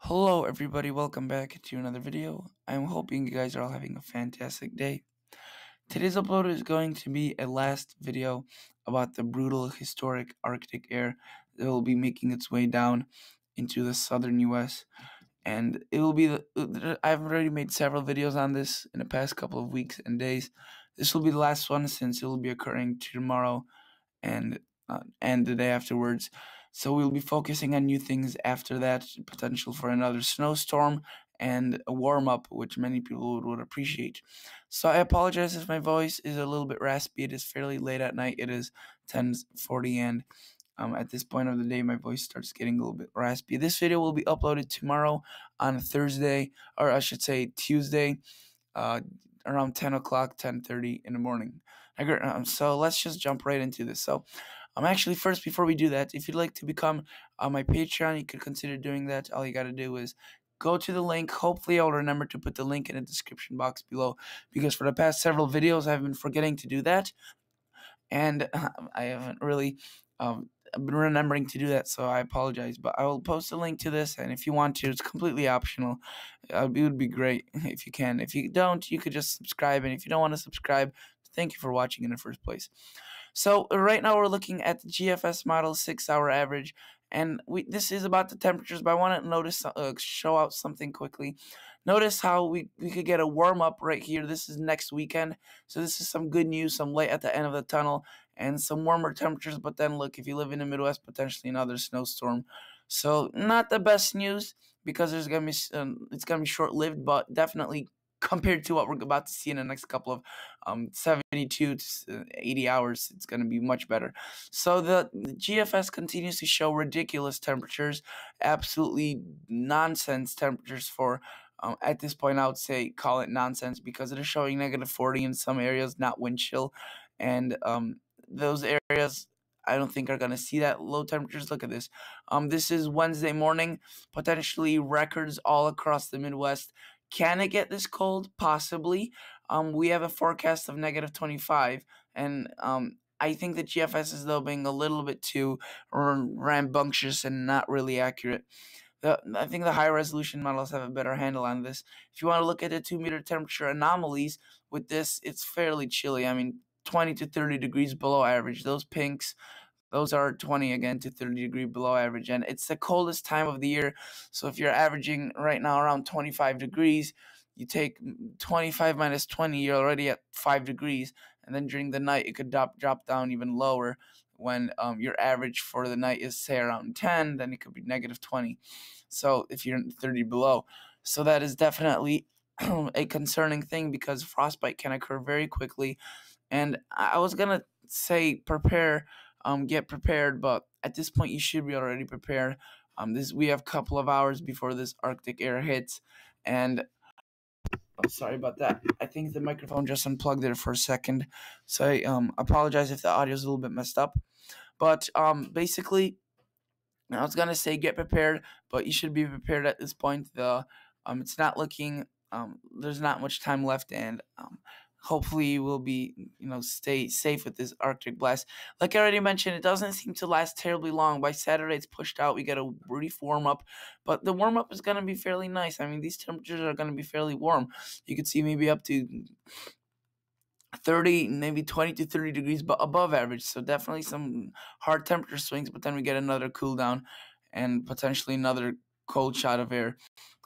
Hello everybody, welcome back to another video. I'm hoping you guys are all having a fantastic day. Today's upload is going to be a last video about the brutal historic Arctic air that will be making its way down into the southern US. And it will be I've already made several videos on this in the past couple of weeks and days. This will be the last one since it will be occurring tomorrow and the day afterwards. So we'll be focusing on new things after that, potential for another snowstorm and a warm up, which many people would appreciate. So I apologize if my voice is a little bit raspy. It is fairly late at night. It is 10:40, and at this point of the day, my voice starts getting a little bit raspy. This video will be uploaded tomorrow on Thursday, or I should say Tuesday, uh, around 10 o'clock, 10:30 in the morning. So let's just jump right into this. So actually, first, before we do that, if you'd like to become my Patreon, you could consider doing that. All you got to do is go to the link. Hopefully, I'll remember to put the link in the description box below, because for the past several videos, I've been forgetting to do that, and I haven't really been remembering to do that, so I apologize. But I will post a link to this, and if you want to, it's completely optional. It would be great if you can. If you don't, you could just subscribe, and if you don't want to subscribe, thank you for watching in the first place. So right now we're looking at the GFS model 6-hour average, and this is about the temperatures, but I want to show out something quickly. Notice how we could get a warm up right here. This is next weekend, so this is some good news, some light at the end of the tunnel, and some warmer temperatures. But then look, if you live in the Midwest, potentially another snowstorm. So not the best news, because it's gonna be short lived, but definitely compared to what we're about to see in the next couple of 72 to 80 hours, it's going to be much better. So the GFS continues to show ridiculous temperatures, absolutely nonsense temperatures for, at this point, I would say call it nonsense, because it is showing -40 in some areas, not wind chill. And those areas, I don't think are going to see that low temperatures. Look at this. This is Wednesday morning, potentially records all across the Midwest. Can it get this cold? Possibly. We have a forecast of -25, and I think the GFS is, though, being a little bit too rambunctious and not really accurate. I think the high resolution models have a better handle on this. If you want to look at the 2-meter temperature anomalies with this, it's fairly chilly. I mean, 20 to 30 degrees below average. Those pinks, those are 20 again to 30 degree below average, and it's the coldest time of the year. So if you're averaging right now around 25 degrees, you take 25 minus 20, you're already at 5 degrees, and then during the night it could drop down even lower. When your average for the night is, say, around 10, then it could be -20. So if you're 30 below, so that is definitely a concerning thing, because frostbite can occur very quickly. And I was gonna say get prepared, but at this point you should be already prepared. We have a couple of hours before this Arctic air hits, and I'm sorry about that. I think the microphone just unplugged there for a second, so I apologize if the audio is a little bit messed up. But basically, I was gonna say get prepared, but you should be prepared at this point. It's not looking there's not much time left, and hopefully you will be, stay safe with this Arctic blast. Like I already mentioned, it doesn't seem to last terribly long. By Saturday, it's pushed out. We get a brief warm up, but the warm up is gonna be fairly nice. I mean, these temperatures are gonna be fairly warm. You could see maybe up to 30, maybe 20 to 30 degrees but above average. So definitely some hard temperature swings, but then we get another cool down and potentially another cold shot of air.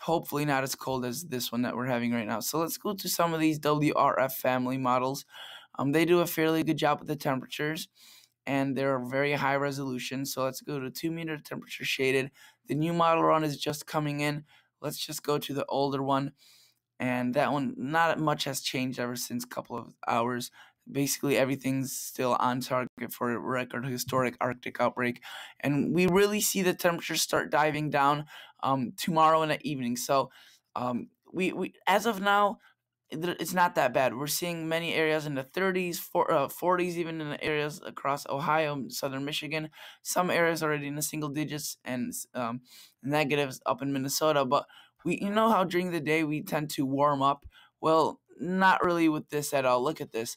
Hopefully not as cold as this one that we're having right now. So let's go to some of these WRF family models. They do a fairly good job with the temperatures, and they're very high resolution. So let's go to 2-meter temperature shaded. The new model run is just coming in. Let's just go to the older one, and that one, not much has changed ever since a couple of hours. Basically, everything's still on target for a record historic Arctic outbreak, and we really see the temperatures start diving down tomorrow in the evening. So, we as of now, it's not that bad. We're seeing many areas in the 30s, 40s, even in the areas across Ohio, southern Michigan. Some areas already in the single digits, and negatives up in Minnesota. But you know how during the day we tend to warm up. Well, not really with this at all. Look at this.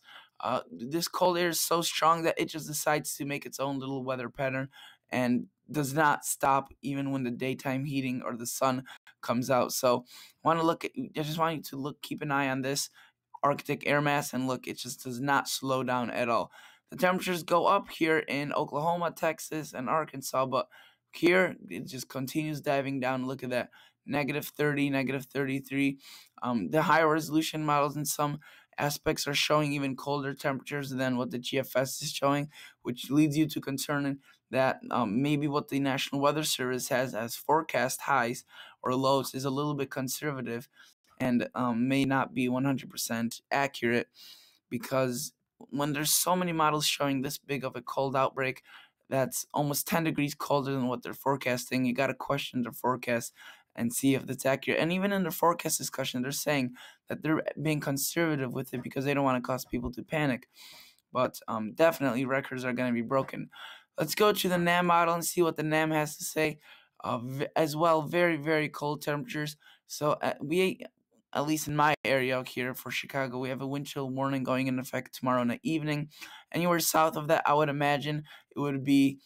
This cold air is so strong that it just decides to make its own little weather pattern and does not stop even when the daytime heating or the sun comes out. So I just want you to keep an eye on this Arctic air mass, and look, it just does not slow down at all. The temperatures go up here in Oklahoma, Texas, and Arkansas, but here it just continues diving down. Look at that, -30, -33. The higher resolution models in some aspects are showing even colder temperatures than what the GFS is showing, which leads you to concern that maybe what the National Weather Service has as forecast highs or lows is a little bit conservative and may not be 100% accurate, because when there's so many models showing this big of a cold outbreak that's almost 10 degrees colder than what they're forecasting, you got to question their forecast and see if that's accurate. And even in their forecast discussion, they're saying that they're being conservative with it because they don't want to cause people to panic. But definitely records are going to be broken. Let's go to the NAM model and see what the NAM has to say. As well, very, very cold temperatures. So at least in my area out here for Chicago, we have a wind chill warning going into effect tomorrow in the evening. Anywhere south of that, I would imagine it would be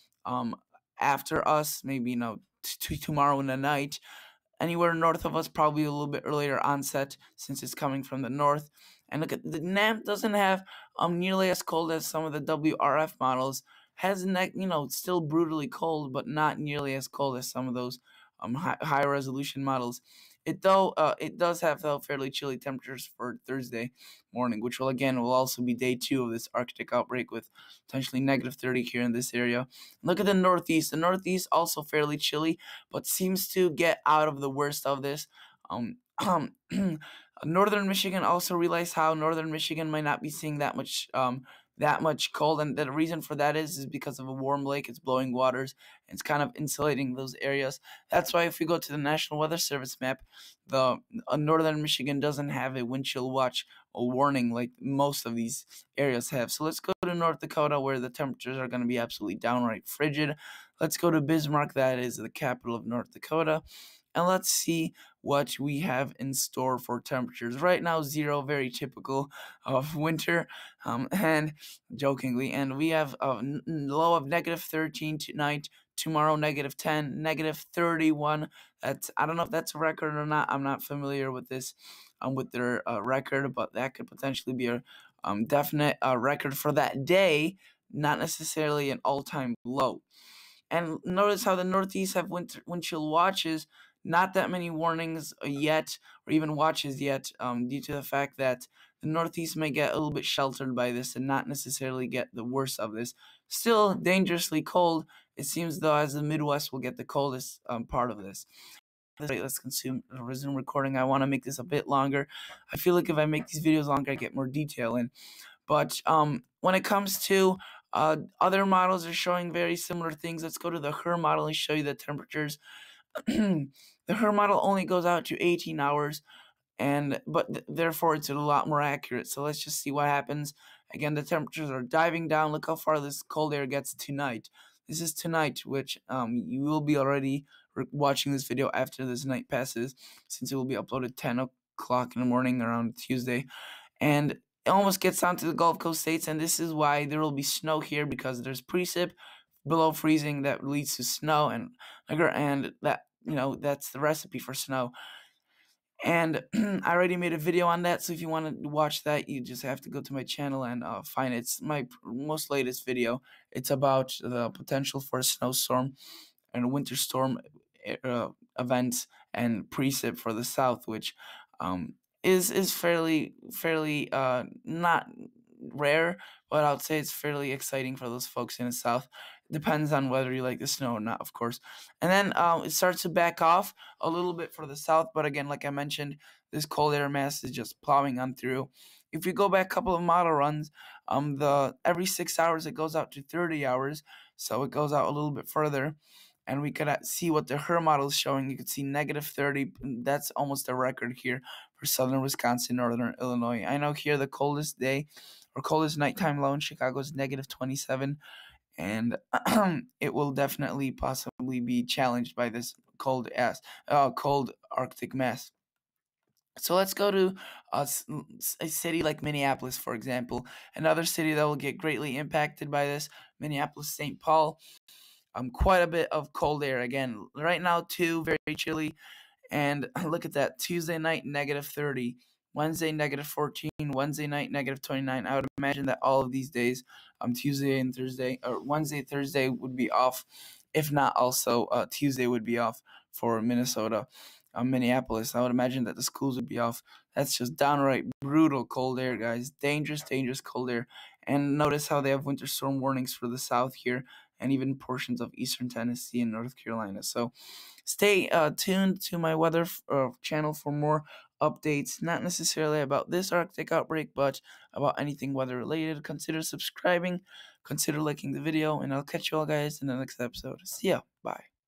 after us, maybe tomorrow in the night. Anywhere north of us, probably a little bit earlier onset since it's coming from the north. And look at the NAM doesn't have nearly as cold as some of the WRF models. Has still brutally cold, but not nearly as cold as some of those high resolution models. It does have fairly chilly temperatures for Thursday morning, which will also be day 2 of this Arctic outbreak with potentially -30 here in this area. Look at the Northeast. The Northeast also fairly chilly, but seems to get out of the worst of this. Northern Michigan also realized how Northern Michigan might not be seeing that much cold, and the reason for that is because of a warm lake. It's blowing waters, and it's kind of insulating those areas. That's why if we go to the National Weather Service map, the Northern Michigan doesn't have a wind chill watch or warning like most of these areas have. So let's go to North Dakota, where the temperatures are going to be absolutely downright frigid. Let's go to Bismarck, that is the capital of North Dakota. And let's see what we have in store for temperatures. Right now, 0, very typical of winter, and jokingly. And we have a low of -13 tonight. Tomorrow, -10, -31. I don't know if that's a record or not. I'm not familiar with this, with their record, but that could potentially be a definite record for that day, not necessarily an all-time low. And notice how the Northeast have wind chill watches. Not that many warnings yet, or even watches yet, due to the fact that the Northeast may get a little bit sheltered by this and not necessarily get the worst of this. Still dangerously cold. It seems though as the Midwest will get the coldest part of this. Let's resume recording. I want to make this a bit longer. I feel like if I make these videos longer, I get more detail in. But when it comes to other models are showing very similar things. Let's go to the HER model and show you the temperatures. The HER model only goes out to 18 hours, but therefore it's a lot more accurate. So let's just see what happens. Again, the temperatures are diving down. Look how far this cold air gets tonight. This is tonight, which you will be already watching this video after this night passes, since it will be uploaded 10 o'clock in the morning around Tuesday. And it almost gets down to the Gulf Coast states, and this is why there will be snow here, because there's precip below freezing that leads to snow, and that that's the recipe for snow. And I already made a video on that, so if you want to watch that, you just have to go to my channel and find it. It's my most latest video. It's about the potential for a snowstorm and a winter storm events and precip for the South, which is fairly not rare, but I would say it's fairly exciting for those folks in the South. Depends on whether you like the snow or not, of course. And then it starts to back off a little bit for the South, but again, like I mentioned, this cold air mass is just plowing on through. If we go back a couple of model runs, every 6 hours it goes out to 30 hours, so it goes out a little bit further. And we could see what the HER model is showing. You could see -30. That's almost a record here for southern Wisconsin, northern Illinois. I know here the coldest day or coldest nighttime low in Chicago is -27, and it will definitely possibly be challenged by this cold Arctic mass. So let's go to a city like Minneapolis, for example. Another city that will get greatly impacted by this, Minneapolis, St. Paul. Quite a bit of cold air again. Right now, too, very chilly. And look at that. Tuesday night, -30. Wednesday, -14. Wednesday night, -29. I would imagine that all of these days, Tuesday and Thursday, or Wednesday, Thursday would be off. If not, also Tuesday would be off for Minnesota, Minneapolis. I would imagine that the schools would be off. That's just downright brutal cold air, guys. Dangerous, dangerous cold air. And notice how they have winter storm warnings for the south here and even portions of eastern Tennessee and North Carolina. So stay tuned to my weather channel for more updates, not necessarily about this Arctic outbreak, but about anything weather related. Consider subscribing, consider liking the video, and I'll catch you all guys in the next episode. See ya. Bye.